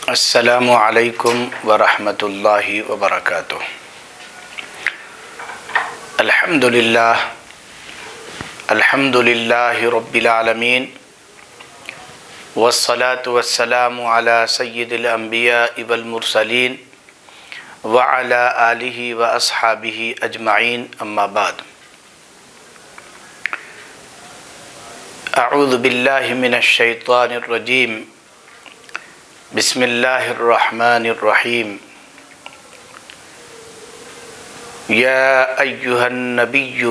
السلام علیکم ورحمۃ اللہ وبرکاتہ۔ الحمد للہ رب العالمین، والصلاة والسلام علی سید الانبیاء والمرسلین وعلی آلہ واصحابہ اجمعین، اما بعد۔ اعوذ باللہ من الشیطان الرجیم، بسم اللہ الرحمن الرحیم۔ یا ایہا النبی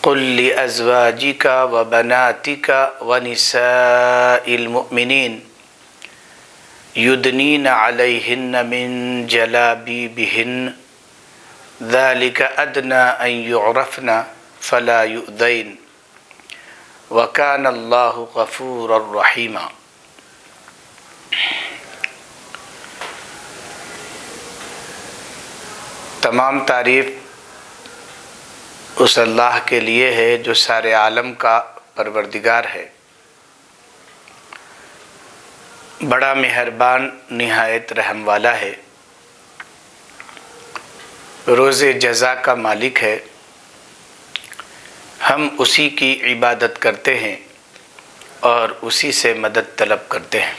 قل لأزواجک وبناتک ونساء المؤمنین یدنین علیہن من جلابیبہن ذلک ادنی ان یعرفن فلا یؤذین وکان اللہ غفورا رحیما۔ تمام تعریف اس اللہ کے لیے ہے جو سارے عالم کا پروردگار ہے، بڑا مہربان نہایت رحم والا ہے، روز جزا کا مالک ہے۔ ہم اسی کی عبادت کرتے ہیں اور اسی سے مدد طلب کرتے ہیں۔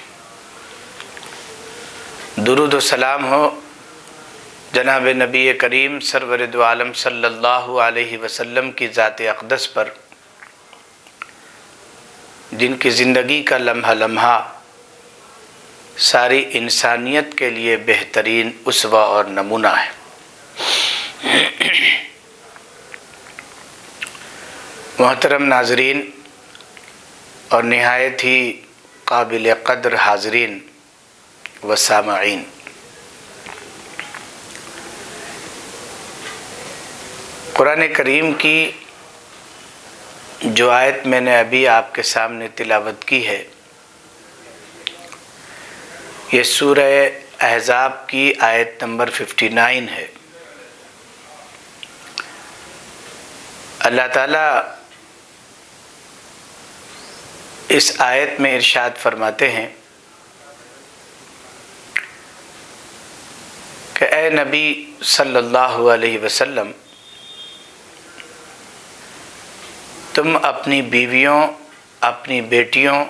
درود و سلام ہو جناب نبی کریم سرور دو عالم صلی اللہ علیہ وسلم کی ذات اقدس پر، جن کی زندگی کا لمحہ لمحہ ساری انسانیت کے لیے بہترین اسوہ اور نمونہ ہے۔ محترم ناظرین اور نہایت ہی قابل قدر حاضرین و سامعین، قرآن کریم کی جو آیت میں نے ابھی آپ کے سامنے تلاوت کی ہے، یہ سورہ احزاب کی آیت نمبر 59 ہے۔ اللہ تعالیٰ اس آیت میں ارشاد فرماتے ہیں کہ اے نبی صلی اللہ علیہ وسلم، تم اپنی بیویوں، اپنی بیٹیوں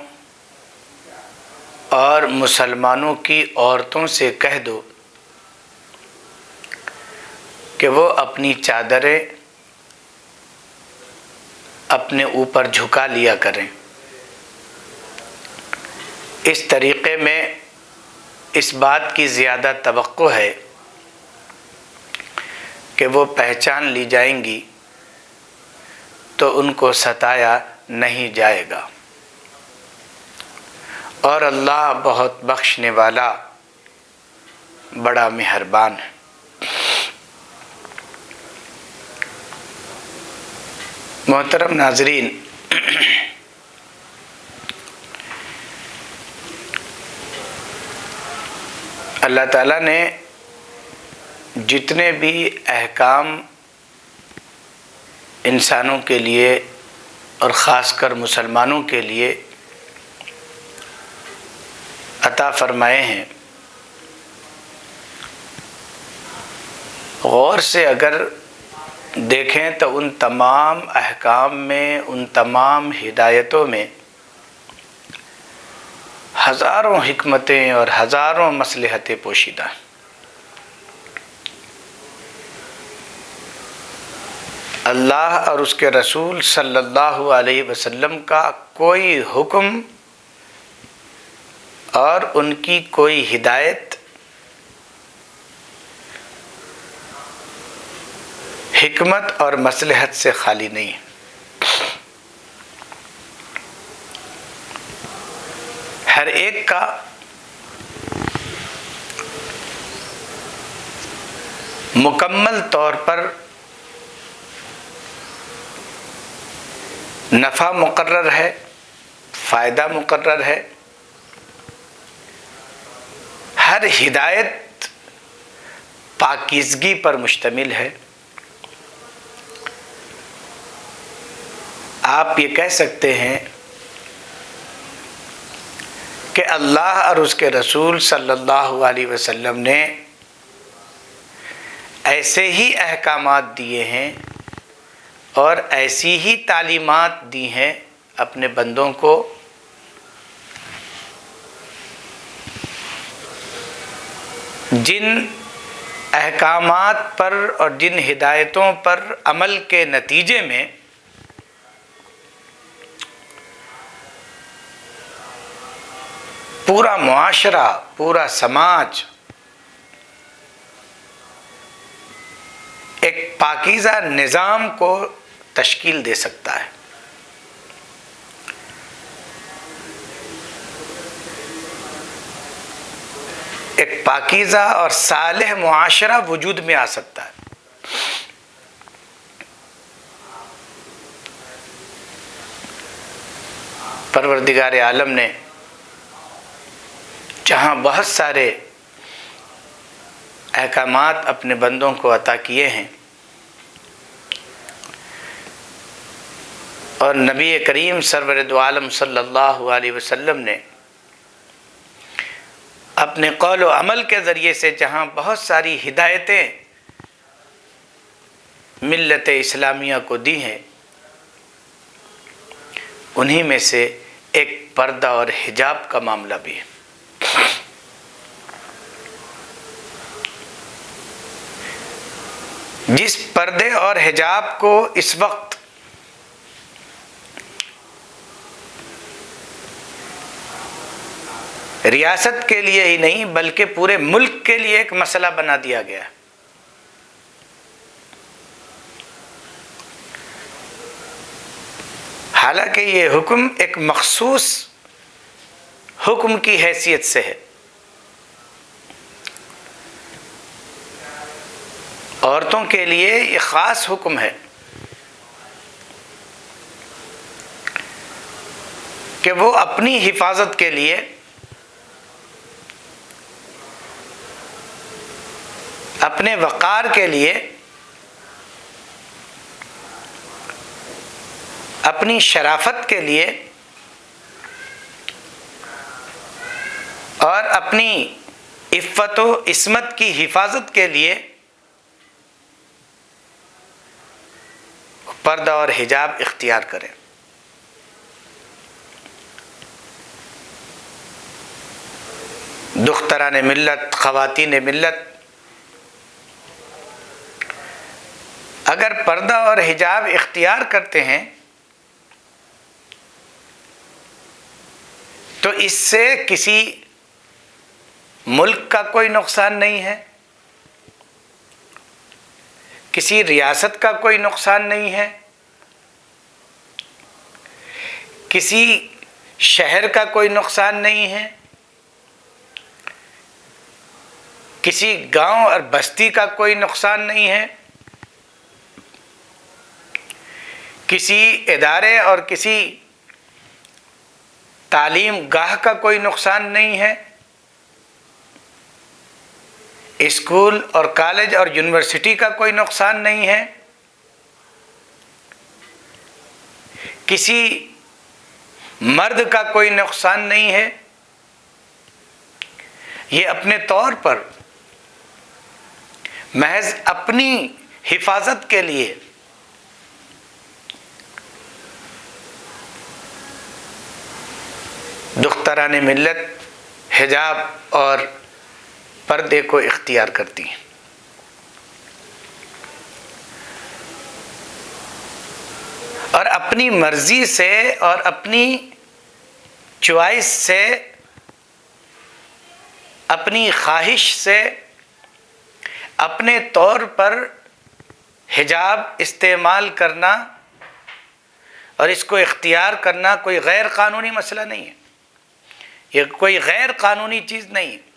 اور مسلمانوں کی عورتوں سے کہہ دو کہ وہ اپنی چادریں اپنے اوپر جھکا لیا کریں۔ اس طریقے میں اس بات کی زیادہ توقع ہے کہ وہ پہچان لی جائیں گی تو ان کو ستایا نہیں جائے گا، اور اللہ بہت بخشنے والا بڑا مہربان ہے۔ محترم ناظرین، اللہ تعالیٰ نے جتنے بھی احکام انسانوں کے لیے اور خاص کر مسلمانوں کے لیے عطا فرمائے ہیں، غور سے اگر دیکھیں تو ان تمام احکام میں، ان تمام ہدایتوں میں ہزاروں حکمتیں اور ہزاروں مصلحتیں پوشیدہ ہیں۔ اللہ اور اس کے رسول صلی اللہ علیہ وسلم کا کوئی حکم اور ان کی کوئی ہدایت حکمت اور مصلحت سے خالی نہیں ہے۔ ہر ایک کا مکمل طور پر نفع مقرر ہے، فائدہ مقرر ہے۔ ہر ہدایت پاکیزگی پر مشتمل ہے۔ آپ یہ کہہ سکتے ہیں کہ اللہ اور اس کے رسول صلی اللہ علیہ وسلم نے ایسے ہی احکامات دیے ہیں اور ایسی ہی تعلیمات دی ہیں اپنے بندوں کو جن احکامات پر اور جن ہدایتوں پر عمل کے نتیجے میں پورا معاشرہ، پورا سماج ایک پاکیزہ نظام کو تشکیل دے سکتا ہے۔ ایک پاکیزہ اور صالح معاشرہ وجود میں آ سکتا ہے۔ پروردگار عالم نے جہاں بہت سارے احکامات اپنے بندوں کو عطا کیے ہیں اور نبی کریم سرور دو عالم صلی اللہ علیہ وسلم نے اپنے قول و عمل کے ذریعے سے جہاں بہت ساری ہدایتیں ملت اسلامیہ کو دی ہیں، انہی میں سے ایک پردہ اور حجاب کا معاملہ بھی ہے۔ جس پردے اور حجاب کو اس وقت ریاست کے لیے ہی نہیں بلکہ پورے ملک کے لیے ایک مسئلہ بنا دیا گیا ہے، حالانکہ یہ حکم ایک مخصوص حکم کی حیثیت سے ہے۔ عورتوں کے لیے یہ خاص حکم ہے کہ وہ اپنی حفاظت کے لیے اپنے وقار کے لیے اپنی شرافت کے لیے اور اپنی عفت و عصمت کی حفاظت کے لیے پردہ اور حجاب اختیار کریں۔ دختران ملت، خواتین ملت اگر پردہ اور حجاب اختیار کرتے ہیں تو اس سے کسی ملک کا کوئی نقصان نہیں ہے، کسی ریاست کا کوئی نقصان نہیں ہے، کسی شہر کا کوئی نقصان نہیں ہے، کسی گاؤں اور بستی کا کوئی نقصان نہیں ہے، کسی ادارے اور کسی تعلیم گاہ کا کوئی نقصان نہیں ہے، اسکول اور کالج اور یونیورسٹی کا کوئی نقصان نہیں ہے، کسی مرد کا کوئی نقصان نہیں ہے۔ یہ اپنے طور پر محض اپنی حفاظت کے لیے دختران ملت حجاب اور پردے کو اختیار کرتی ہیں۔ اور اپنی مرضی سے اور اپنی چوائس سے، اپنی خواہش سے اپنے طور پر حجاب استعمال کرنا اور اس کو اختیار کرنا کوئی غیر قانونی مسئلہ نہیں ہے، یہ کوئی غیر قانونی چیز نہیں ہے۔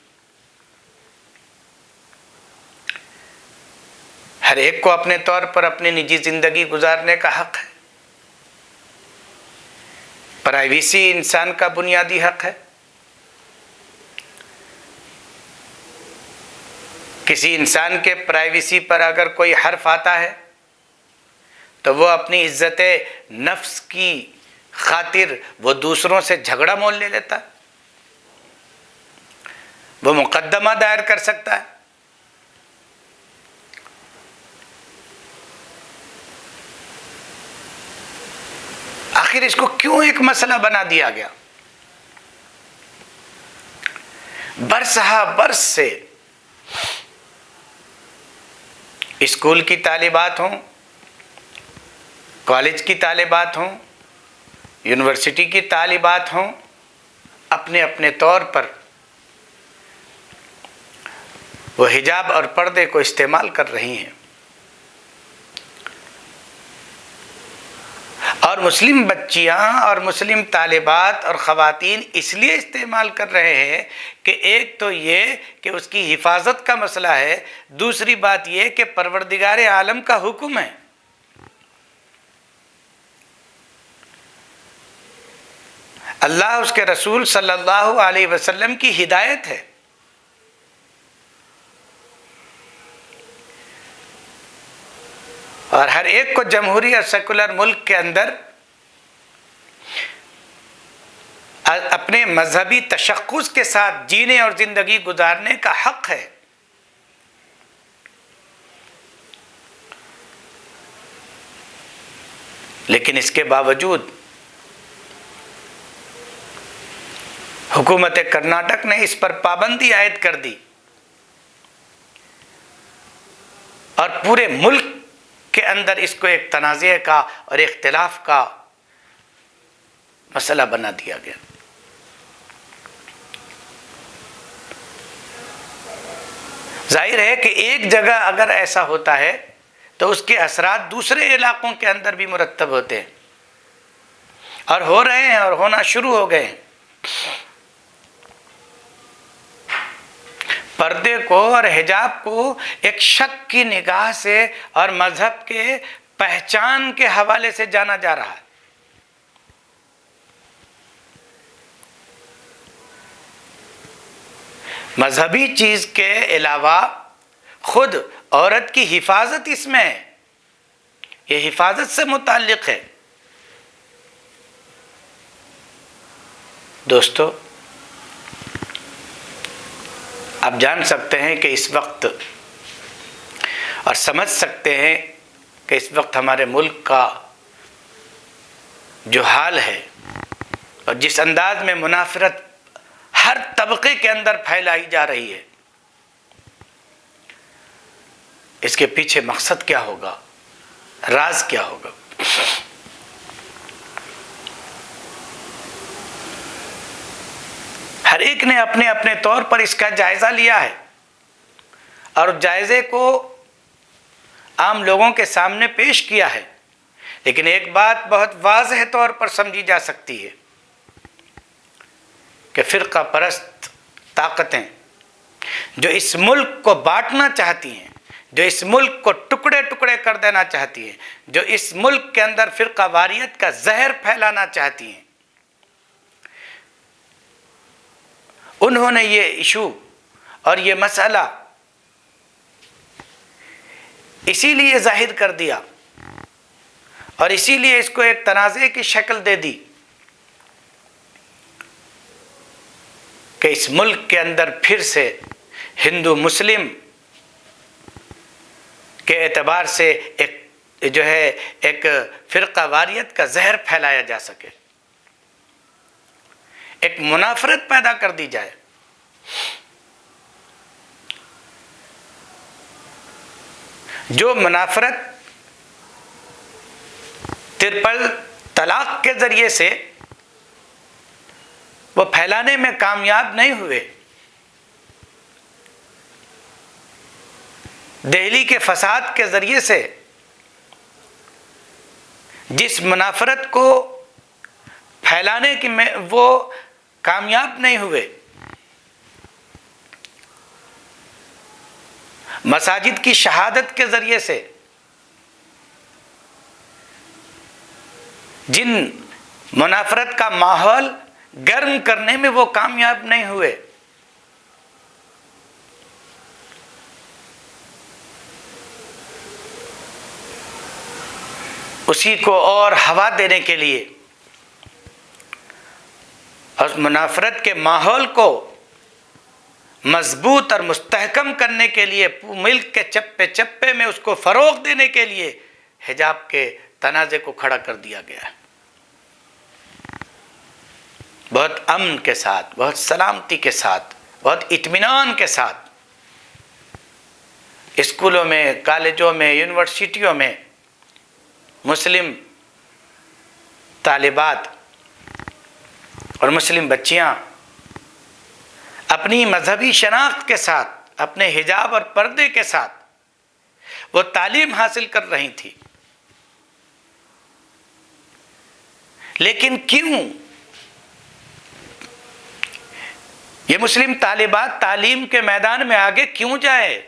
ہر ایک کو اپنے طور پر اپنی نجی زندگی گزارنے کا حق ہے، پرائیویسی انسان کا بنیادی حق ہے۔ کسی انسان کے پرائیویسی پر اگر کوئی حرف آتا ہے تو وہ اپنی عزت نفس کی خاطر وہ دوسروں سے جھگڑا مول لے لیتا ہے۔ وہ مقدمہ دائر کر سکتا ہے۔ آخر اس کو کیوں ایک مسئلہ بنا دیا گیا؟ برسہ برس سے اسکول کی طالبات ہوں، کالج کی طالبات ہوں، یونیورسٹی کی طالبات ہوں، اپنے اپنے طور پر وہ حجاب اور پردے کو استعمال کر رہی ہیں، اور مسلم بچیاں اور مسلم طالبات اور خواتین اس لیے استعمال کر رہے ہیں کہ ایک تو یہ کہ اس کی حفاظت کا مسئلہ ہے، دوسری بات یہ کہ پروردگار عالم کا حکم ہے۔ اللہ اس کے رسول صلی اللہ علیہ وسلم کی ہدایت ہے۔ اور ہر ایک کو جمہوری اور سیکولر ملک کے اندر اپنے مذہبی تشخص کے ساتھ جینے اور زندگی گزارنے کا حق ہے۔ لیکن اس کے باوجود حکومت کرناٹک نے اس پر پابندی عائد کر دی اور پورے ملک کے اندر اس کو ایک تنازع کا اور اختلاف کا مسئلہ بنا دیا گیا۔ ظاہر ہے کہ ایک جگہ اگر ایسا ہوتا ہے تو اس کے اثرات دوسرے علاقوں کے اندر بھی مرتب ہوتے ہیں، اور ہو رہے ہیں اور ہونا شروع ہو گئے ہیں۔ پردے کو اور حجاب کو ایک شک کی نگاہ سے اور مذہب کے پہچان کے حوالے سے جانا جا رہا ہے۔ مذہبی چیز کے علاوہ خود عورت کی حفاظت اس میں ہے، یہ حفاظت سے متعلق ہے۔ دوستو، آپ جان سکتے ہیں کہ اس وقت اور سمجھ سکتے ہیں کہ اس وقت ہمارے ملک کا جو حال ہے اور جس انداز میں منافرت ہر طبقے کے اندر پھیلائی جا رہی ہے، اس کے پیچھے مقصد کیا ہوگا، راز کیا ہوگا؟ ہر ایک نے اپنے اپنے طور پر اس کا جائزہ لیا ہے اور جائزے کو عام لوگوں کے سامنے پیش کیا ہے، لیکن ایک بات بہت واضح طور پر سمجھی جا سکتی ہے کہ فرقہ پرست طاقتیں جو اس ملک کو بانٹنا چاہتی ہیں، جو اس ملک کو ٹکڑے ٹکڑے کر دینا چاہتی ہیں، جو اس ملک کے اندر فرقہ واریت کا زہر پھیلانا چاہتی ہیں، انہوں نے یہ ایشو اور یہ مسئلہ اسی لیے ظاہر کر دیا اور اسی لیے اس کو ایک تنازع کی شکل دے دی کہ اس ملک کے اندر پھر سے ہندو مسلم کے اعتبار سے ایک فرقہ واریت کا زہر پھیلایا جا سکے، ایک منافرت پیدا کر دی جائے۔ جو منافرت ٹرپل طلاق کے ذریعے سے وہ پھیلانے میں کامیاب نہیں ہوئے، دہلی کے فساد کے ذریعے سے جس منافرت کو پھیلانے کی میں وہ کامیاب نہیں ہوئے، مساجد کی شہادت کے ذریعے سے جن منافرت کا ماحول گرم کرنے میں وہ کامیاب نہیں ہوئے، اسی کو اور ہوا دینے کے لیے اور منافرت کے ماحول کو مضبوط اور مستحکم کرنے کے لیے، ملک کے چپے چپے میں اس کو فروغ دینے کے لیے حجاب کے تنازع کو کھڑا کر دیا گیا ہے۔ بہت امن کے ساتھ، بہت سلامتی کے ساتھ، بہت اطمینان کے ساتھ اسکولوں میں، کالجوں میں، یونیورسٹیوں میں مسلم طالبات اور مسلم بچیاں اپنی مذہبی شناخت کے ساتھ، اپنے حجاب اور پردے کے ساتھ وہ تعلیم حاصل کر رہی تھی۔ لیکن کیوں یہ مسلم طالبات تعلیم کے میدان میں آگے کیوں جائے؟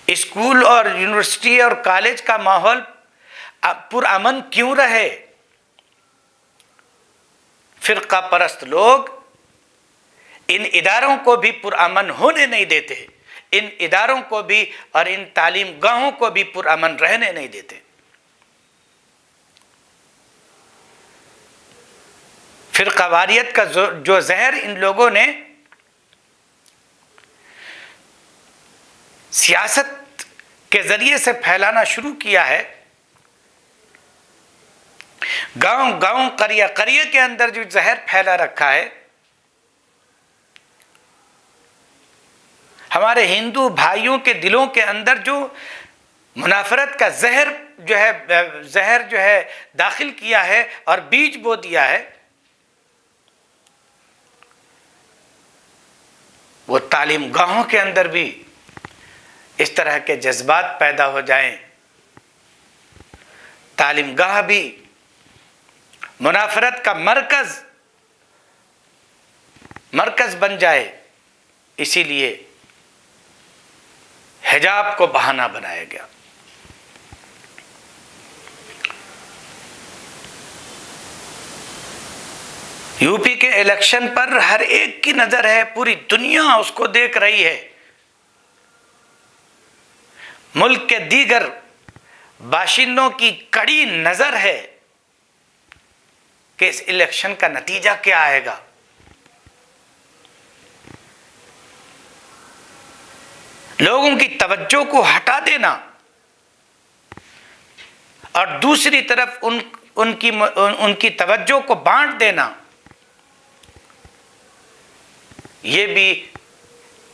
اسکول اور یونیورسٹی اور کالج کا ماحول پرامن کیوں رہے؟ فرقہ پرست لوگ ان اداروں کو بھی پرامن ہونے نہیں دیتے، ان اداروں کو بھی اور ان تعلیم گاہوں کو بھی پرامن رہنے نہیں دیتے۔ فرقہ واریت کا جو زہر ان لوگوں نے سیاست کے ذریعے سے پھیلانا شروع کیا ہے، گاؤں گاؤں، قریہ قریہ کے اندر جو زہر پھیلا رکھا ہے، ہمارے ہندو بھائیوں کے دلوں کے اندر جو منافرت کا زہر جو ہے داخل کیا ہے اور بیج بو دیا ہے، وہ تعلیم گاہوں کے اندر بھی اس طرح کے جذبات پیدا ہو جائیں، تعلیم گاہ بھی منافرت کا مرکز بن جائے، اسی لیے حجاب کو بہانہ بنایا گیا۔ یو پی کے الیکشن پر ہر ایک کی نظر ہے، پوری دنیا اس کو دیکھ رہی ہے، ملک کے دیگر باشندوں کی کڑی نظر ہے کہ اس الیکشن کا نتیجہ کیا آئے گا۔ لوگوں کی توجہ کو ہٹا دینا اور دوسری طرف ان کی توجہ کو بانٹ دینا، یہ بھی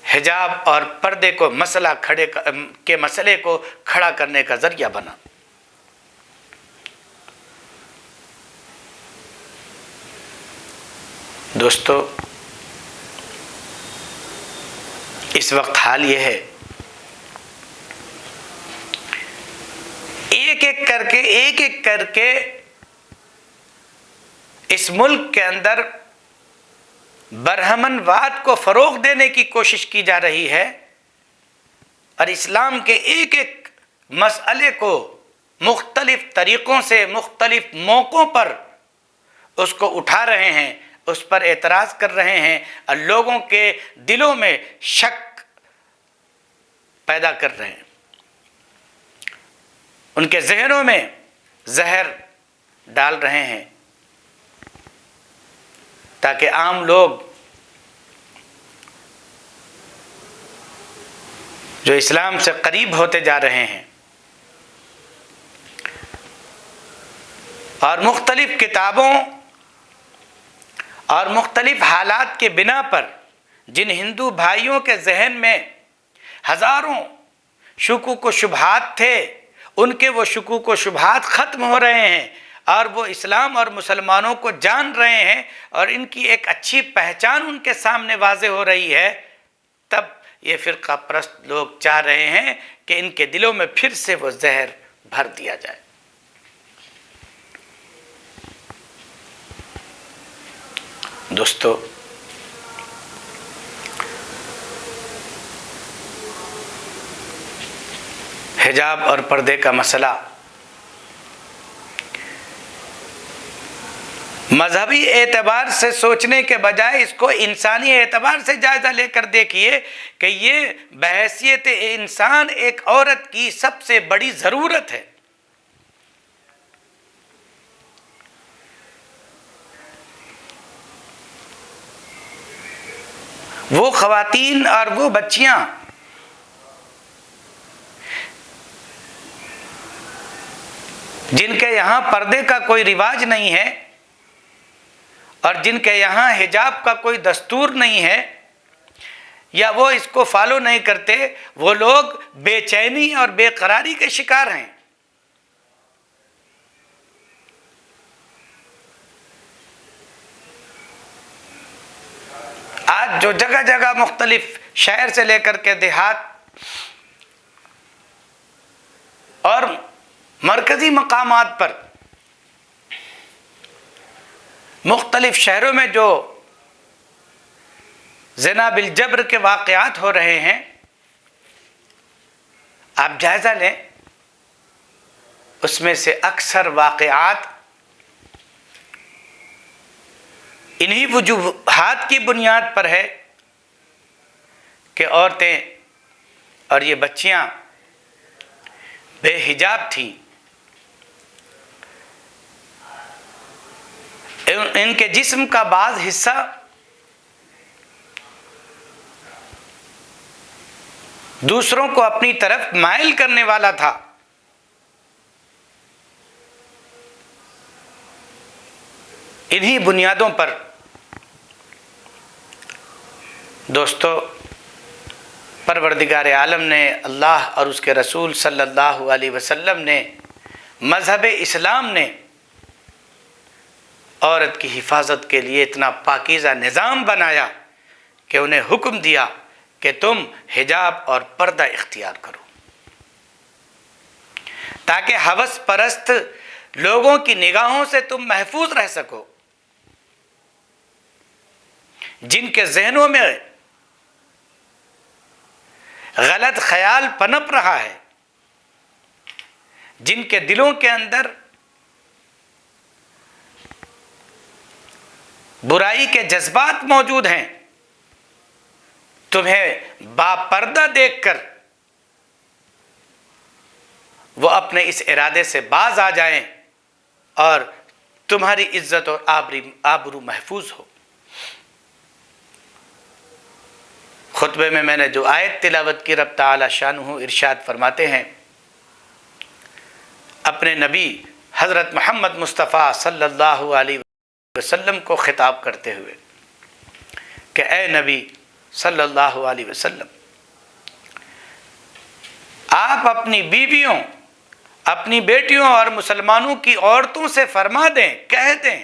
حجاب اور پردے کو مسئلے کو کھڑا کرنے کا ذریعہ بنا۔ دوستو، اس وقت حال یہ ہے، ایک ایک کر کے اس ملک کے اندر برہمن واد کو فروغ دینے کی کوشش کی جا رہی ہے، اور اسلام کے ایک ایک مسئلے کو مختلف طریقوں سے، مختلف موقعوں پر اس کو اٹھا رہے ہیں، اس پر اعتراض کر رہے ہیں، اور لوگوں کے دلوں میں شک پیدا کر رہے ہیں، ان کے ذہنوں میں زہر ڈال رہے ہیں، تاکہ عام لوگ جو اسلام سے قریب ہوتے جا رہے ہیں اور مختلف کتابوں اور مختلف حالات کے بنا پر جن ہندو بھائیوں کے ذہن میں ہزاروں شکوک و شبہات تھے، ان کے وہ شکوک و شبہات ختم ہو رہے ہیں، اور وہ اسلام اور مسلمانوں کو جان رہے ہیں، اور ان کی ایک اچھی پہچان ان کے سامنے واضح ہو رہی ہے۔ تب یہ فرقہ پرست لوگ چاہ رہے ہیں کہ ان کے دلوں میں پھر سے وہ زہر بھر دیا جائے۔ دوستو، حجاب اور پردے کا مسئلہ مذہبی اعتبار سے سوچنے کے بجائے اس کو انسانی اعتبار سے جائزہ لے کر دیکھیے کہ یہ بحیثیت انسان ایک عورت کی سب سے بڑی ضرورت ہے۔ وہ خواتین اور وہ بچیاں جن کے یہاں پردے کا کوئی رواج نہیں ہے اور جن کے یہاں حجاب کا کوئی دستور نہیں ہے یا وہ اس کو فالو نہیں کرتے، وہ لوگ بے چینی اور بے قراری کے شکار ہیں۔ آج جو جگہ جگہ مختلف شہر سے لے کر کے دیہات اور مرکزی مقامات پر مختلف شہروں میں جو زنا بالجبر کے واقعات ہو رہے ہیں، آپ جائزہ لیں، اس میں سے اکثر واقعات انہی وجوہات کی بنیاد پر ہے کہ عورتیں اور یہ بچیاں بے حجاب تھیں، ان کے جسم کا بعض حصہ دوسروں کو اپنی طرف مائل کرنے والا تھا۔ انہی بنیادوں پر دوستو پروردگار عالم نے، اللہ اور اس کے رسول صلی اللہ علیہ وسلم نے، مذہب اسلام نے عورت کی حفاظت کے لیے اتنا پاکیزہ نظام بنایا کہ انہیں حکم دیا کہ تم حجاب اور پردہ اختیار کرو، تاکہ ہوس پرست لوگوں کی نگاہوں سے تم محفوظ رہ سکو، جن کے ذہنوں میں غلط خیال پنپ رہا ہے، جن کے دلوں کے اندر برائی کے جذبات موجود ہیں، تمہیں باپردہ دیکھ کر وہ اپنے اس ارادے سے باز آ جائیں اور تمہاری عزت اور آبرو محفوظ ہو۔ خطبے میں نے جو آیت تلاوت کی، رب تعالی شانہ ارشاد فرماتے ہیں اپنے نبی حضرت محمد مصطفیٰ صلی اللہ علیہ وسلم کو خطاب کرتے ہوئے کہ اے نبی صلی اللہ علیہ وسلم، آپ اپنی بیویوں، اپنی بیٹیوں اور مسلمانوں کی عورتوں سے فرما دیں، کہہ دیں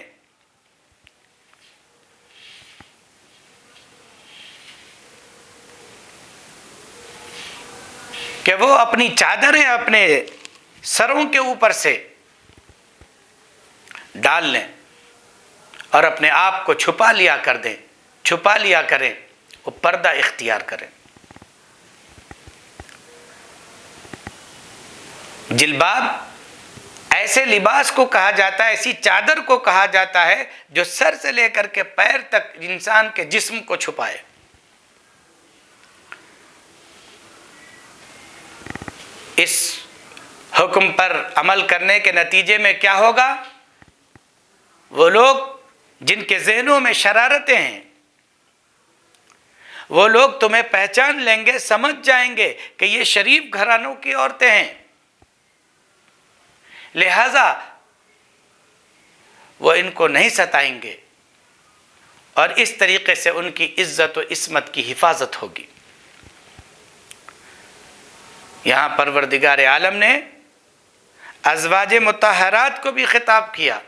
کہ وہ اپنی چادریں اپنے سروں کے اوپر سے ڈال لیں اور اپنے آپ کو چھپا لیا کریں، وہ پردہ اختیار کریں۔ جلباب ایسے لباس کو کہا جاتا ہے، ایسی چادر کو کہا جاتا ہے جو سر سے لے کر کے پیر تک انسان کے جسم کو چھپائے۔ اس حکم پر عمل کرنے کے نتیجے میں کیا ہوگا؟ وہ لوگ جن کے ذہنوں میں شرارتیں ہیں، وہ لوگ تمہیں پہچان لیں گے، سمجھ جائیں گے کہ یہ شریف گھرانوں کی عورتیں ہیں، لہذا وہ ان کو نہیں ستائیں گے اور اس طریقے سے ان کی عزت و عصمت کی حفاظت ہوگی۔ یہاں پروردگار عالم نے ازواج مطہرات کو بھی خطاب کیا،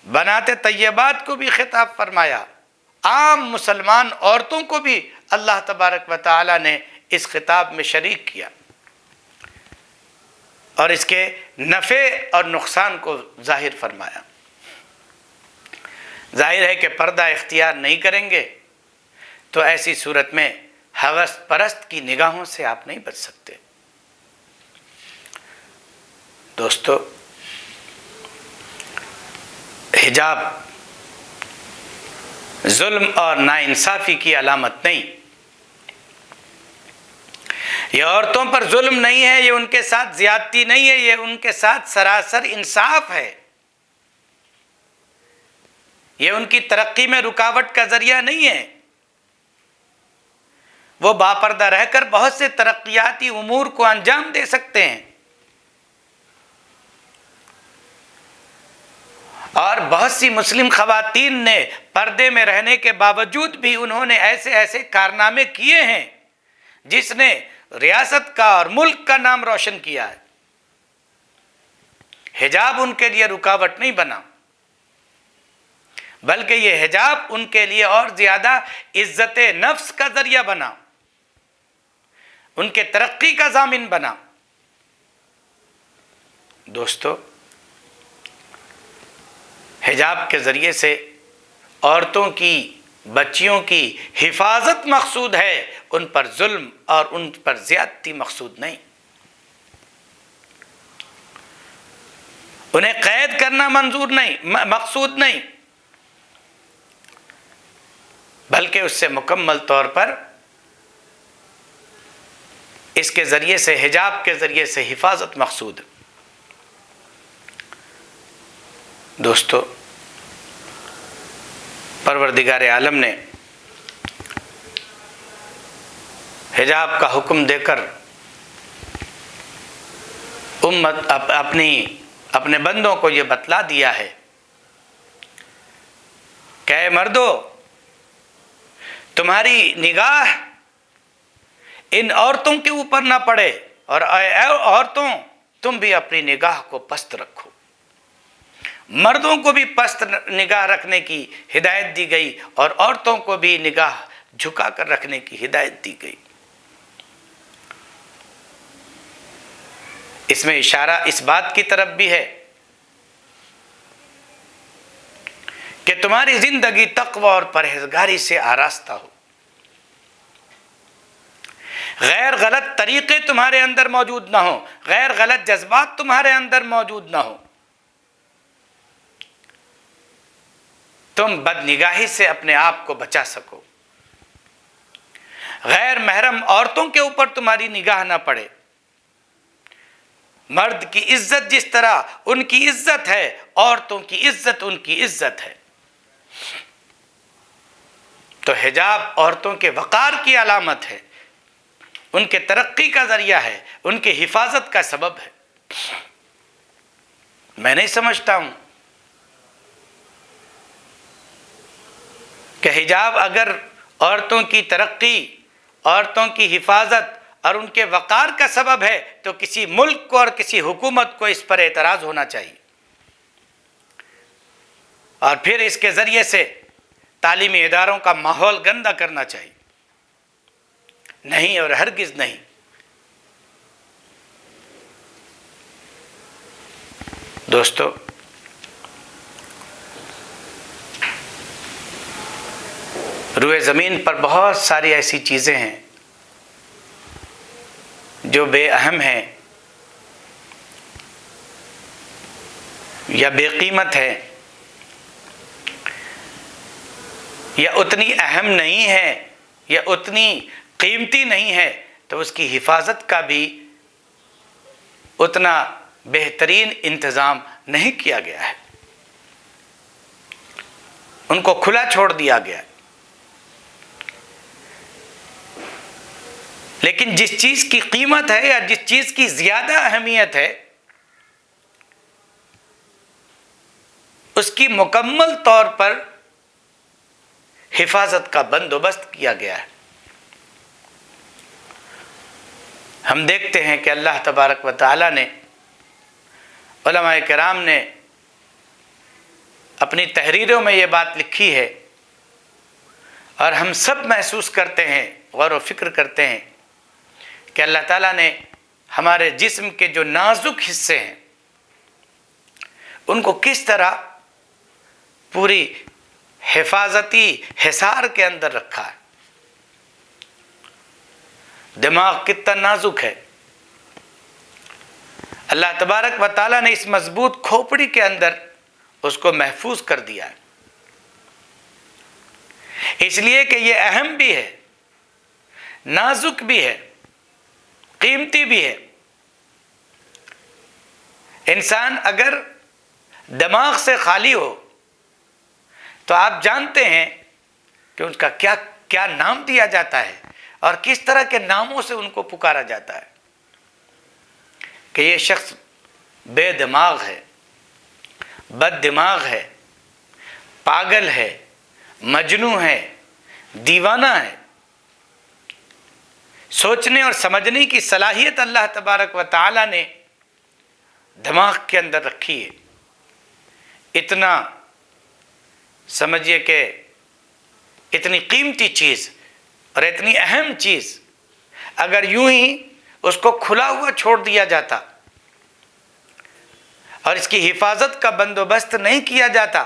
بنات طیبات کو بھی خطاب فرمایا، عام مسلمان عورتوں کو بھی اللہ تبارک و تعالی نے اس خطاب میں شریک کیا اور اس کے نفع اور نقصان کو ظاہر فرمایا۔ ظاہر ہے کہ پردہ اختیار نہیں کریں گے تو ایسی صورت میں ہوس پرست کی نگاہوں سے آپ نہیں بچ سکتے۔ دوستو، حجاب ظلم اور ناانصافی کی علامت نہیں، یہ عورتوں پر ظلم نہیں ہے، یہ ان کے ساتھ زیادتی نہیں ہے، یہ ان کے ساتھ سراسر انصاف ہے، یہ ان کی ترقی میں رکاوٹ کا ذریعہ نہیں ہے، وہ باپردہ رہ کر بہت سے ترقیاتی امور کو انجام دے سکتے ہیں، اور بہت سی مسلم خواتین نے پردے میں رہنے کے باوجود بھی انہوں نے ایسے ایسے کارنامے کیے ہیں جس نے ریاست کا اور ملک کا نام روشن کیا ہے۔ حجاب ان کے لیے رکاوٹ نہیں بنا، بلکہ یہ حجاب ان کے لیے اور زیادہ عزت نفس کا ذریعہ بنا، ان کے ترقی کا ضامن بنا۔ دوستو، حجاب کے ذریعے سے عورتوں کی، بچیوں کی حفاظت مقصود ہے، ان پر ظلم اور ان پر زیادتی مقصود نہیں۔ انہیں قید کرنا منظور نہیں، مقصود نہیں، بلکہ اس سے مکمل طور پر اس کے ذریعے سے، حجاب کے ذریعے سے حفاظت مقصود۔ دوستو، پروردگار عالم نے حجاب کا حکم دے کر اپنے بندوں کو یہ بتلا دیا ہے کہ اے مردو، تمہاری نگاہ ان عورتوں کے اوپر نہ پڑے، اور اے عورتوں، تم بھی اپنی نگاہ کو پست رکھو۔ مردوں کو بھی پست نگاہ رکھنے کی ہدایت دی گئی اور عورتوں کو بھی نگاہ جھکا کر رکھنے کی ہدایت دی گئی۔ اس میں اشارہ اس بات کی طرف بھی ہے کہ تمہاری زندگی تقوی اور پرہیزگاری سے آراستہ ہو، غیر غلط طریقے تمہارے اندر موجود نہ ہو، غیر غلط جذبات تمہارے اندر موجود نہ ہو، تم بد نگاہی سے اپنے آپ کو بچا سکو، غیر محرم عورتوں کے اوپر تمہاری نگاہ نہ پڑے۔ مرد کی عزت جس طرح ان کی عزت ہے، عورتوں کی عزت ان کی عزت ہے۔ تو حجاب عورتوں کے وقار کی علامت ہے، ان کے ترقی کا ذریعہ ہے، ان کی حفاظت کا سبب ہے۔ میں نہیں سمجھتا ہوں کہ حجاب اگر عورتوں کی ترقی، عورتوں کی حفاظت اور ان کے وقار کا سبب ہے تو کسی ملک کو اور کسی حکومت کو اس پر اعتراض ہونا چاہیے، اور پھر اس کے ذریعے سے تعلیمی اداروں کا ماحول گندا کرنا چاہیے۔ نہیں اور ہرگز نہیں۔ دوستو، روئے زمین پر بہت ساری ایسی چیزیں ہیں جو بے اہم ہیں یا بے قیمت ہے یا اتنی اہم نہیں ہے یا اتنی قیمتی نہیں ہے، تو اس کی حفاظت کا بھی اتنا بہترین انتظام نہیں کیا گیا ہے، ان کو کھلا چھوڑ دیا گیا ہے۔ لیکن جس چیز کی قیمت ہے یا جس چیز کی زیادہ اہمیت ہے، اس کی مکمل طور پر حفاظت کا بندوبست کیا گیا ہے۔ ہم دیکھتے ہیں کہ اللہ تبارک و تعالی نے، علماء کرام نے اپنی تحریروں میں یہ بات لکھی ہے، اور ہم سب محسوس کرتے ہیں، غور و فکر کرتے ہیں کہ اللہ تعالیٰ نے ہمارے جسم کے جو نازک حصے ہیں ان کو کس طرح پوری حفاظتی حصار کے اندر رکھا ہے۔ دماغ کتنا نازک ہے، اللہ تبارک و تعالیٰ نے اس مضبوط کھوپڑی کے اندر اس کو محفوظ کر دیا ہے، اس لیے کہ یہ اہم بھی ہے، نازک بھی ہے، قیمتی بھی ہے۔ انسان اگر دماغ سے خالی ہو تو آپ جانتے ہیں کہ اس کا کیا نام دیا جاتا ہے، اور کس طرح کے ناموں سے ان کو پکارا جاتا ہے کہ یہ شخص بے دماغ ہے، بد دماغ ہے، پاگل ہے، مجنون ہے، دیوانہ ہے۔ سوچنے اور سمجھنے کی صلاحیت اللہ تبارک و تعالی نے دماغ کے اندر رکھی ہے۔ اتنا سمجھیے کہ اتنی قیمتی چیز اور اتنی اہم چیز اگر یوں ہی اس کو کھلا ہوا چھوڑ دیا جاتا اور اس کی حفاظت کا بندوبست نہیں کیا جاتا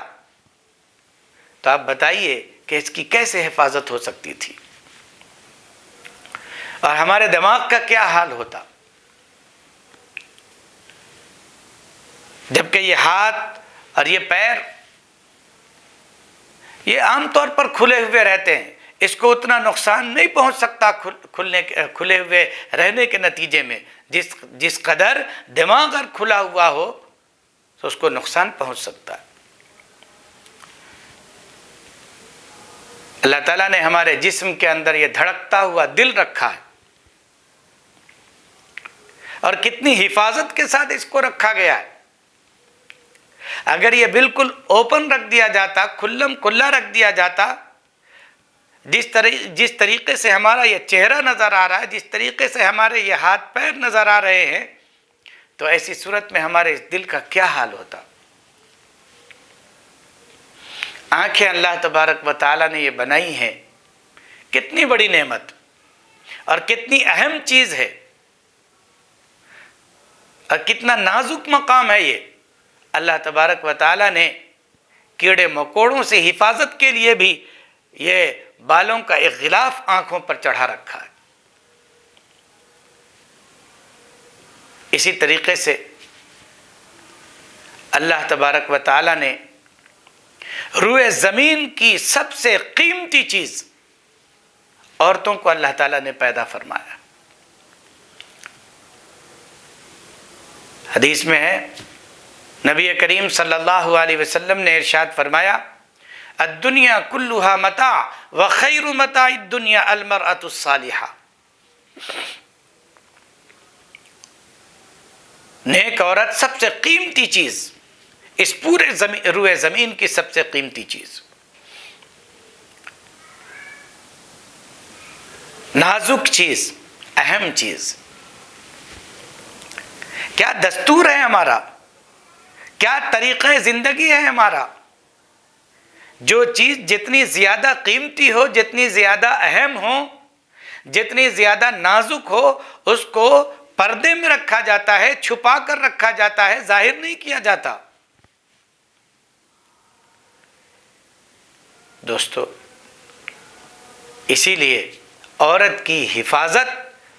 تو آپ بتائیے کہ اس کی کیسے حفاظت ہو سکتی تھی، اور ہمارے دماغ کا کیا حال ہوتا۔ جبکہ یہ ہاتھ اور یہ پیر یہ عام طور پر کھلے ہوئے رہتے ہیں، اس کو اتنا نقصان نہیں پہنچ سکتا کھلے ہوئے رہنے کے نتیجے میں، جس قدر دماغ اگر کھلا ہوا ہو تو اس کو نقصان پہنچ سکتا ہے۔ اللہ تعالیٰ نے ہمارے جسم کے اندر یہ دھڑکتا ہوا دل رکھا ہے، اور کتنی حفاظت کے ساتھ اس کو رکھا گیا ہے۔ اگر یہ بالکل اوپن رکھ دیا جاتا، کھلم کھلا رکھ دیا جاتا، جس طریقے سے ہمارا یہ چہرہ نظر آ رہا ہے، جس طریقے سے ہمارے یہ ہاتھ پیر نظر آ رہے ہیں، تو ایسی صورت میں ہمارے اس دل کا کیا حال ہوتا۔ آنکھیں اللہ تبارک و تعالیٰ نے یہ بنائی ہیں، کتنی بڑی نعمت اور کتنی اہم چیز ہے، اور کتنا نازک مقام ہے۔ یہ اللہ تبارک و تعالیٰ نے کیڑے مکوڑوں سے حفاظت کے لیے بھی یہ بالوں کا ایک غلاف آنکھوں پر چڑھا رکھا ہے۔ اسی طریقے سے اللہ تبارک و تعالیٰ نے روئے زمین کی سب سے قیمتی چیز عورتوں کو اللہ تعالیٰ نے پیدا فرمایا۔ حدیث میں ہے، نبی کریم صلی اللہ علیہ وسلم نے ارشاد فرمایا، الدنیا کلها متاع وخیر متاع الدنیا المرأة الصالحہ۔ نیک عورت سب سے قیمتی چیز، اس پورے روئے زمین کی سب سے قیمتی چیز، نازک چیز، اہم چیز۔ کیا دستور ہے ہمارا، کیا طریقہ زندگی ہے ہمارا، جو چیز جتنی زیادہ قیمتی ہو، جتنی زیادہ اہم ہو، جتنی زیادہ نازک ہو، اس کو پردے میں رکھا جاتا ہے، چھپا کر رکھا جاتا ہے، ظاہر نہیں کیا جاتا۔ دوستو، اسی لیے عورت کی حفاظت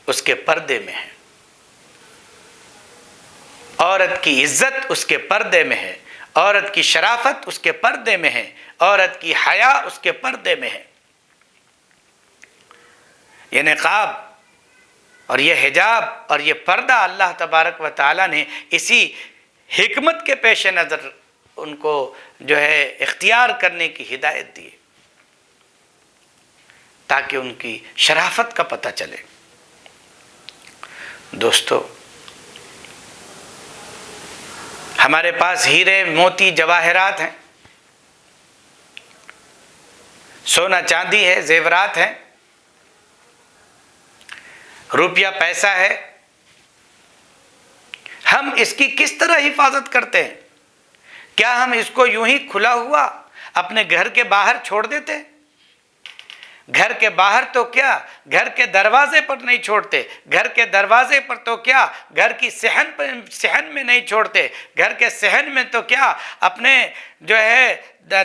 اس کے پردے میں ہے، عورت کی عزت اس کے پردے میں ہے، عورت کی شرافت اس کے پردے میں ہے، عورت کی حیا اس کے پردے میں ہے۔ یہ نقاب اور یہ حجاب اور یہ پردہ اللہ تبارک و تعالیٰ نے اسی حکمت کے پیش نظر ان کو جو ہے اختیار کرنے کی ہدایت دی، تاکہ ان کی شرافت کا پتہ چلے۔ دوستو، ہمارے پاس ہیرے موتی جواہرات ہیں، سونا چاندی ہے، زیورات ہیں، روپیہ پیسہ ہے، ہم اس کی کس طرح حفاظت کرتے ہیں؟ کیا ہم اس کو یوں ہی کھلا ہوا اپنے گھر کے باہر چھوڑ دیتے؟ گھر کے باہر تو کیا، گھر کے دروازے پر نہیں چھوڑتے، گھر کے دروازے پر تو کیا، گھر کی صحن میں نہیں چھوڑتے، گھر کے صحن میں تو کیا، اپنے جو ہے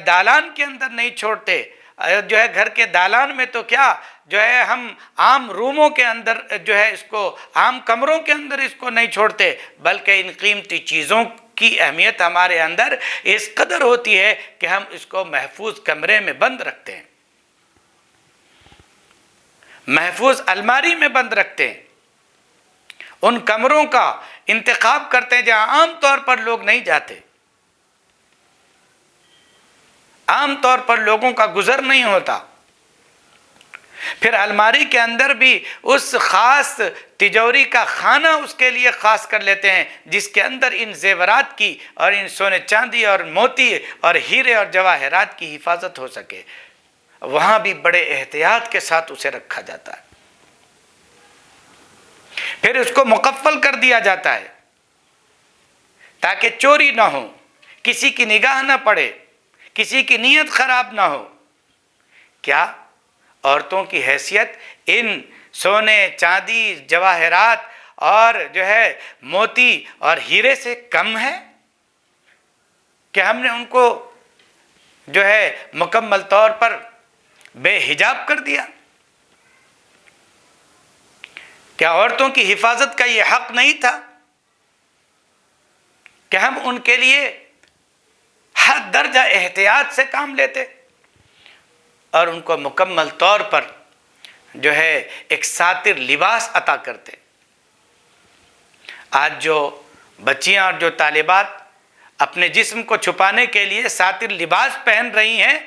دالان کے اندر نہیں چھوڑتے، جو ہے گھر کے دالان میں تو کیا جو ہے ہم عام روموں کے اندر جو ہے اس کو، عام کمروں کے اندر اس کو نہیں چھوڑتے، بلکہ ان قیمتی چیزوں کی اہمیت ہمارے اندر اس قدر ہوتی ہے کہ ہم اس کو محفوظ کمرے میں بند رکھتے ہیں، محفوظ الماری میں بند رکھتے ہیں، ان کمروں کا انتخاب کرتے ہیں جہاں عام طور پر لوگ نہیں جاتے، عام طور پر لوگوں کا گزر نہیں ہوتا۔ پھر الماری کے اندر بھی اس خاص تجوری کا خانہ اس کے لیے خاص کر لیتے ہیں جس کے اندر ان زیورات کی اور ان سونے چاندی اور موتی اور ہیرے اور جواہرات کی حفاظت ہو سکے. وہاں بھی بڑے احتیاط کے ساتھ اسے رکھا جاتا ہے. پھر اس کو مقفل کر دیا جاتا ہے تاکہ چوری نہ ہو، کسی کی نگاہ نہ پڑے، کسی کی نیت خراب نہ ہو. کیا عورتوں کی حیثیت ان سونے چاندی جواہرات اور جو ہے موتی اور ہیرے سے کم ہے کہ ہم نے ان کو جو ہے مکمل طور پر بے حجاب کر دیا؟ کیا عورتوں کی حفاظت کا یہ حق نہیں تھا کہ ہم ان کے لیے ہر درجہ احتیاط سے کام لیتے اور ان کو مکمل طور پر جو ہے ایک ساتر لباس عطا کرتے؟ آج جو بچیاں اور جو طالبات اپنے جسم کو چھپانے کے لیے ساتر لباس پہن رہی ہیں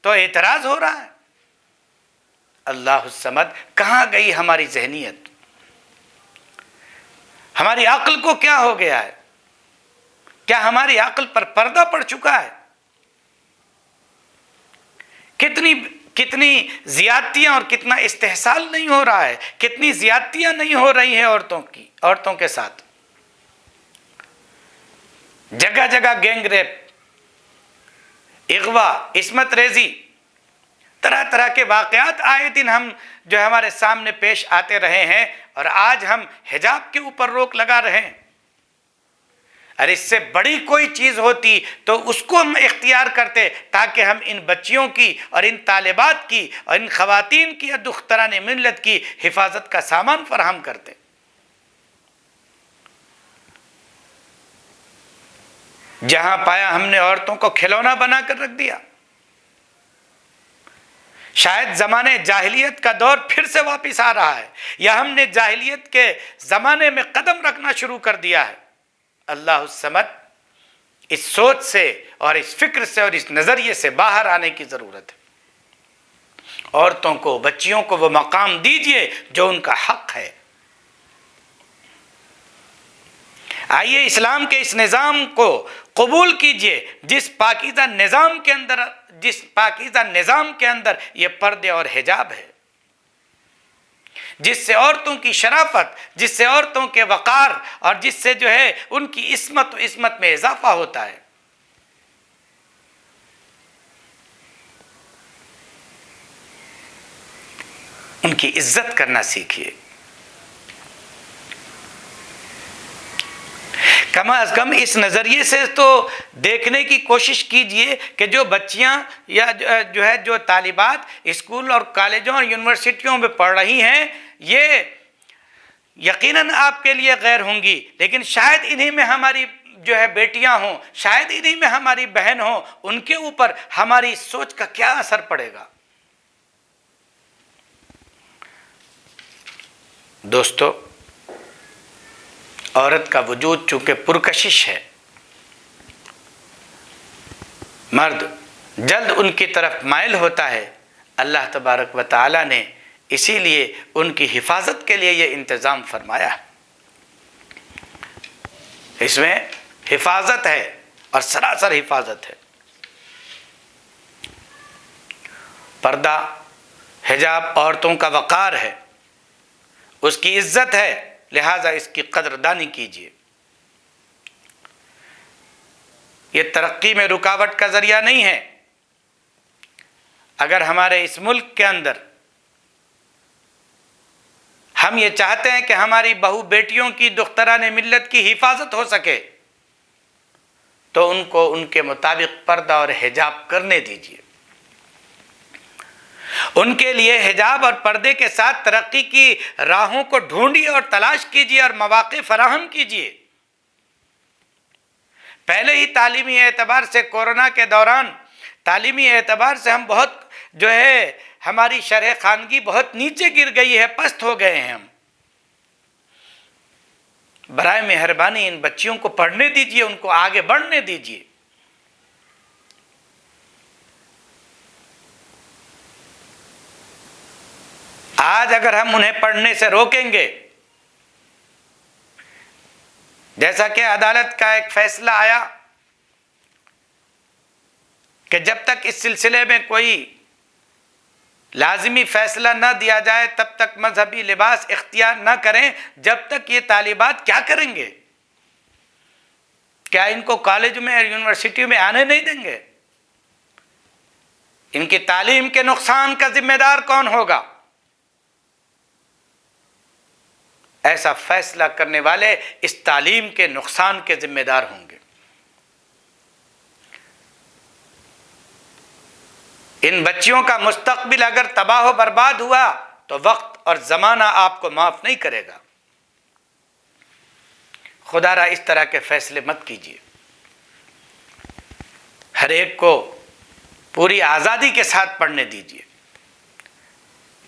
تو اعتراض ہو رہا ہے. اللہ الصمد، کہاں گئی ہماری ذہنیت؟ ہماری عقل کو کیا ہو گیا ہے؟ کیا ہماری عقل پر پردہ پڑ چکا ہے؟ کتنی زیادتیاں اور کتنا استحصال نہیں ہو رہا ہے، کتنی زیادتیاں نہیں ہو رہی ہیں عورتوں کے ساتھ. جگہ جگہ گینگ ریپ، اغوا، عصمت ریزی، طرح طرح کے واقعات آئے دن جو ہمارے سامنے پیش آتے رہے ہیں، اور آج ہم حجاب کے اوپر روک لگا رہے ہیں. اور اس سے بڑی کوئی چیز ہوتی تو اس کو ہم اختیار کرتے تاکہ ہم ان بچیوں کی اور ان طالبات کی اور ان خواتین کی اور دختران ملت کی حفاظت کا سامان فراہم کرتے. جہاں پایا ہم نے عورتوں کو کھلونا بنا کر رکھ دیا. شاید زمانے جاہلیت کا دور پھر سے واپس آ رہا ہے، یا ہم نے جاہلیت کے زمانے میں قدم رکھنا شروع کر دیا ہے. اللہ الصمد، اس سوچ سے اور اس فکر سے اور اس نظریے سے باہر آنے کی ضرورت ہے. عورتوں کو، بچیوں کو وہ مقام دیجئے جو ان کا حق ہے. آئیے اسلام کے اس نظام کو قبول کیجئے جس پاکیزہ نظام کے اندر یہ پردے اور حجاب ہے، جس سے عورتوں کی شرافت، جس سے عورتوں کے وقار اور جس سے جو ہے ان کی عصمت میں اضافہ ہوتا ہے. ان کی عزت کرنا سیکھیے. کم از کم اس نظریے سے تو دیکھنے کی کوشش کیجئے کہ جو بچیاں یا جو طالبات اسکول اور کالجوں اور یونیورسٹیوں میں پڑھ رہی ہیں، یہ یقیناً آپ کے لیے غیر ہوں گی، لیکن شاید انہی میں ہماری جو ہے بیٹیاں ہوں، شاید انہی میں ہماری بہن ہوں. ان کے اوپر ہماری سوچ کا کیا اثر پڑے گا؟ دوستو، عورت کا وجود چونکہ پرکشش ہے، مرد جلد ان کی طرف مائل ہوتا ہے. اللہ تبارک و تعالی نے اسی لیے ان کی حفاظت کے لیے یہ انتظام فرمایا. اس میں حفاظت ہے اور سراسر حفاظت ہے. پردہ، حجاب عورتوں کا وقار ہے، اس کی عزت ہے، لہٰذا اس کی قدردانی کیجیے. یہ ترقی میں رکاوٹ کا ذریعہ نہیں ہے. اگر ہمارے اس ملک کے اندر ہم یہ چاہتے ہیں کہ ہماری بہو بیٹیوں کی، دختران ملت کی حفاظت ہو سکے تو ان کو ان کے مطابق پردہ اور حجاب کرنے دیجیے. ان کے لیے حجاب اور پردے کے ساتھ ترقی کی راہوں کو ڈھونڈیے اور تلاش کیجیے اور مواقع فراہم کیجیے. پہلے ہی تعلیمی اعتبار سے کورونا کے دوران تعلیمی اعتبار سے ہم بہت جو ہے ہماری شرح خواندگی بہت نیچے گر گئی ہے، پست ہو گئے ہیں ہم. برائے مہربانی ان بچیوں کو پڑھنے دیجیے، ان کو آگے بڑھنے دیجیے. آج اگر ہم انہیں پڑھنے سے روکیں گے، جیسا کہ عدالت کا ایک فیصلہ آیا کہ جب تک اس سلسلے میں کوئی لازمی فیصلہ نہ دیا جائے تب تک مذہبی لباس اختیار نہ کریں، جب تک یہ طالبات کیا کریں گے؟ کیا ان کو کالج میں اور یونیورسٹی میں آنے نہیں دیں گے؟ ان کی تعلیم کے نقصان کا ذمہ دار کون ہوگا؟ ایسا فیصلہ کرنے والے اس تعلیم کے نقصان کے ذمہ دار ہوں گے۔ ان بچیوں کا مستقبل اگر تباہ و برباد ہوا تو وقت اور زمانہ آپ کو معاف نہیں کرے گا۔ خدا را اس طرح کے فیصلے مت کیجیے۔ ہر ایک کو پوری آزادی کے ساتھ پڑھنے دیجیے۔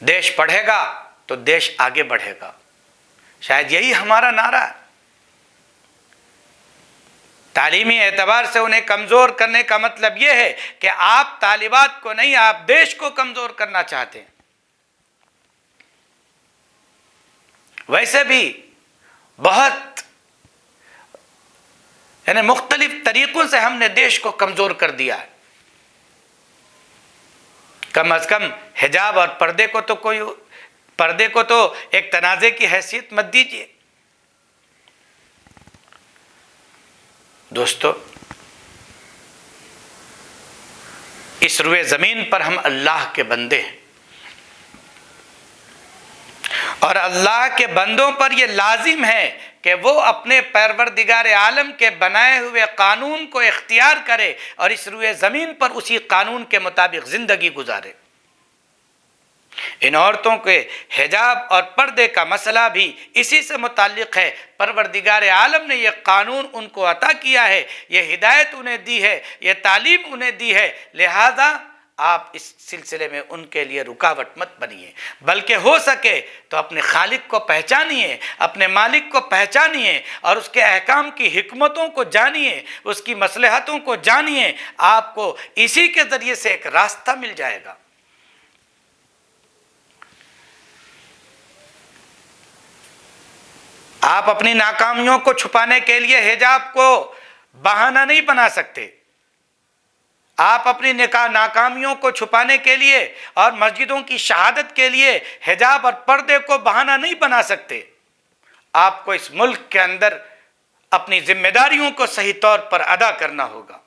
دیش پڑھے گا تو دیش آگے بڑھے گا، شاید یہی ہمارا نعرہ ہے۔ تعلیمی اعتبار سے انہیں کمزور کرنے کا مطلب یہ ہے کہ آپ طالبات کو نہیں، آپ دیش کو کمزور کرنا چاہتے ہیں۔ ویسے بھی بہت یعنی مختلف طریقوں سے ہم نے دیش کو کمزور کر دیا ہے۔ کم از کم حجاب اور پردے کو تو ایک تنازع کی حیثیت مت دیجیے۔ دوستو، اس روئے زمین پر ہم اللہ کے بندے ہیں، اور اللہ کے بندوں پر یہ لازم ہے کہ وہ اپنے پروردگار عالم کے بنائے ہوئے قانون کو اختیار کرے اور اس روئے زمین پر اسی قانون کے مطابق زندگی گزارے۔ ان عورتوں کے حجاب اور پردے کا مسئلہ بھی اسی سے متعلق ہے۔ پروردگار عالم نے یہ قانون ان کو عطا کیا ہے، یہ ہدایت انہیں دی ہے، یہ تعلیم انہیں دی ہے، لہذا آپ اس سلسلے میں ان کے لیے رکاوٹ مت بنیے، بلکہ ہو سکے تو اپنے خالق کو پہچانیے، اپنے مالک کو پہچانیے اور اس کے احکام کی حکمتوں کو جانیے، اس کی مصلحتوں کو جانیے۔ آپ کو اسی کے ذریعے سے ایک راستہ مل جائے گا۔ آپ اپنی ناکامیوں کو چھپانے کے لیے حجاب کو بہانہ نہیں بنا سکتے۔ آپ اپنی ناکامیوں کو چھپانے کے لیے اور مسجدوں کی شہادت کے لیے حجاب اور پردے کو بہانہ نہیں بنا سکتے۔ آپ کو اس ملک کے اندر اپنی ذمہ داریوں کو صحیح طور پر ادا کرنا ہوگا،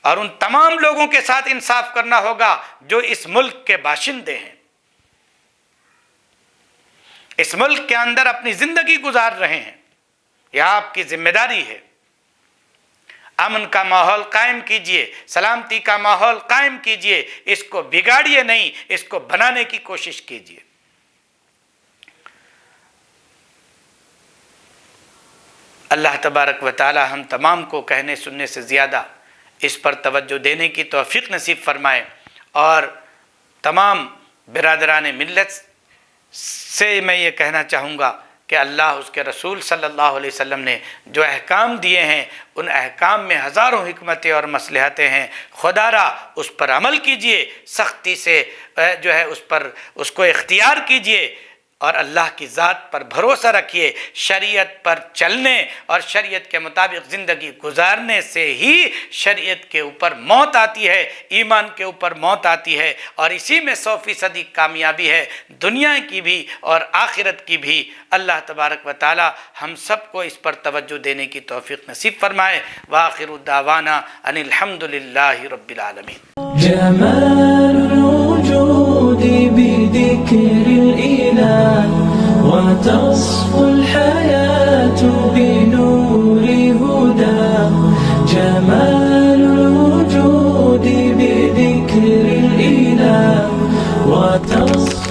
اور ان تمام لوگوں کے ساتھ انصاف کرنا ہوگا جو اس ملک کے باشندے ہیں، اس ملک کے اندر اپنی زندگی گزار رہے ہیں۔ یہ آپ کی ذمہ داری ہے۔ امن کا ماحول قائم کیجئے، سلامتی کا ماحول قائم کیجئے، اس کو بگاڑیے نہیں، اس کو بنانے کی کوشش کیجئے۔ اللہ تبارک و تعالی ہم تمام کو کہنے سننے سے زیادہ اس پر توجہ دینے کی توفیق نصیب فرمائے، اور تمام برادران ملت سے میں یہ کہنا چاہوں گا کہ اللہ اس کے رسول صلی اللہ علیہ وسلم نے جو احکام دیے ہیں ان احکام میں ہزاروں حکمتیں اور مصلحتیں ہیں۔ خدا را اس پر عمل کیجئے، سختی سے جو ہے اس کو اختیار کیجئے، اور اللہ کی ذات پر بھروسہ رکھیے۔ شریعت پر چلنے اور شریعت کے مطابق زندگی گزارنے سے ہی شریعت کے اوپر موت آتی ہے، ایمان کے اوپر موت آتی ہے، اور اسی میں 100% کامیابی ہے، دنیا کی بھی اور آخرت کی بھی۔ اللہ تبارک و تعالی ہم سب کو اس پر توجہ دینے کی توفیق نصیب فرمائے۔ وآخر دعوانا ان الحمد للہ رب العالمین۔ جمال الوجود بذكر الإله وتصفو الحياة بنور هداه. جمال الوجود بذكر الإله وتصفو